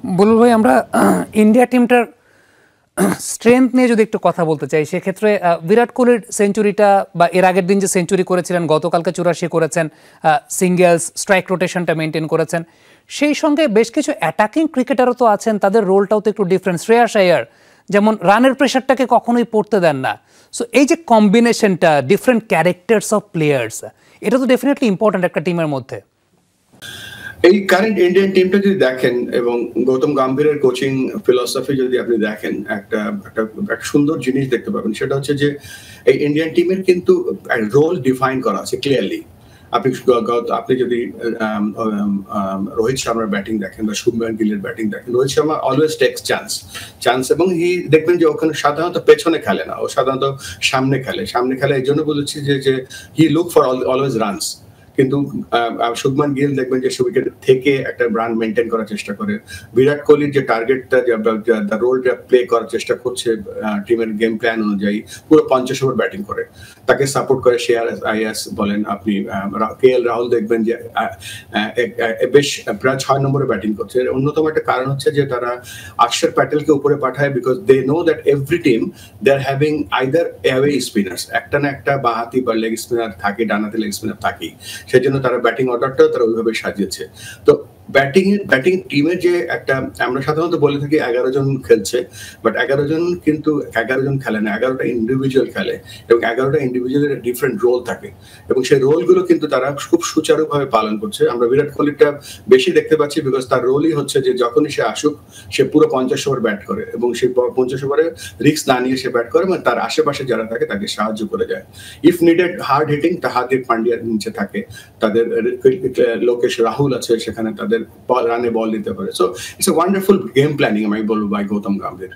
বুলবুল ভাই, আমরা India টিমটার strength নিয়ে যদি একটু কথা বলতে চাই, সেক্ষেত্রে বিরাট কোহলির সেঞ্চুরিটা বা এর আগের দিন যে সেঞ্চুরি করেছিলেন, গতকালকে 84 করেছেন, সিঙ্গেলস স্ট্রাইক রোটেশনটা মেনটেন করেছেন, সেই সঙ্গে বেশ কিছু অ্যাটাকিং ক্রিকেটারও তো আছেন, তাদের রোলটাও তো একটু ডিফারেন্ট। শ্রেয়াস আয়ার যেমন রানের প্রেশারটাকে কখনোই পড়তে দেন না। সো এই যে কম্বিনেশনটা, ডিফারেন্ট ক্যারেক্টার্স অফ প্লেয়ার্স, এটা তো ডেফিনেটলি ইম্পর্ট্যান্ট একটা টিমের মধ্যে। এই কারেন্ট ইন্ডিয়ান টিমটা যদি দেখেন এবং গৌতম গম্ভীরের কোচিং ফিলসফি যদি আপনি দেখেন, একটা সুন্দর জিনিস দেখতে পাবেন। সেটা হচ্ছে যে এই ইন্ডিয়ান টিমের কিন্তু রোল ডিফাইন করা আছে ক্লিয়ারলি। আপনি যদি রোহিত শর্মার ব্যাটিং দেখেন বা শুভমান গিলের ব্যাটিং দেখেন, Rohit Sharma always text chance এবং দেখবেন যে ওখানে সাধারণত পেছনে খেলে না, ও সাধারণত সামনে খেলে। এই জন্য বলেছি যে he look for always runs. কিন্তু শুভমান গিল দেখবেন যে উইকেট থেকে একটা রান মেনটেন করার চেষ্টা করে। বিরাট কোহলির যে টার্গেটটা, রোলটা প্লে করার চেষ্টা করছে টিমের গেম প্ল্যান অনুযায়ী, পুরো 50 ওভার ব্যাটিং করে, তাকে সাপোর্ট করে শ্রেয়াস বলেন, আপনি KL রাহুল দেখবেন যে বেশ প্রায় 6 নম্বরে ব্যাটিং করছে। অন্যতম একটা কারণ হচ্ছে যে তারা অক্ষর প্যাটেলকে উপরে পাঠায়, because they know that every team they are having either away spinners, একটা না একটা বাঁহাতি বা লেগ স্পিনার থাকে, ডানাতে লেগ স্পিনার থাকেই। সেই জন্য তারা ব্যাটিং অর্ডারটাও তারা ওইভাবে সাজিয়েছে। তো ব্যাটিং টিমের যে একটা, আমরা সাধারণত বলে থাকি 11 জন খেলছে, বাট 11 জন কিন্তু 11 জন খেলে না, 11টা ইন্ডিভিজুয়াল খেলে এবং 11টা ইন্ডিভিজুয়ালের ডিফারেন্ট রোল থাকে এবং সেই রোলগুলো কিন্তু তারা খুব সুচারুভাবে পালন করছে। আমরা বিরাট কোহলিটা বেশি দেখতে পাচ্ছি বিকজ তার রোলই হচ্ছে যে যখনই সে আসুক সে পুরো 50 ওভার ব্যাট করে এবং সেই 50 ওভারে রিস্ক না নিয়ে সে ব্যাট করে এবং তার আশেপাশে যারা থাকে তাকে সাহায্য করে যায়। If needed hard hitting, Hardik পান্ডিয়ার নিচে থাকে, তাদের লোকেশ রাহুল আছে, সেখানে তাদের রানে বল দিতে পারে। So it's a wonderful game planning আমি বলবো বাই গৌতম গম্ভীর।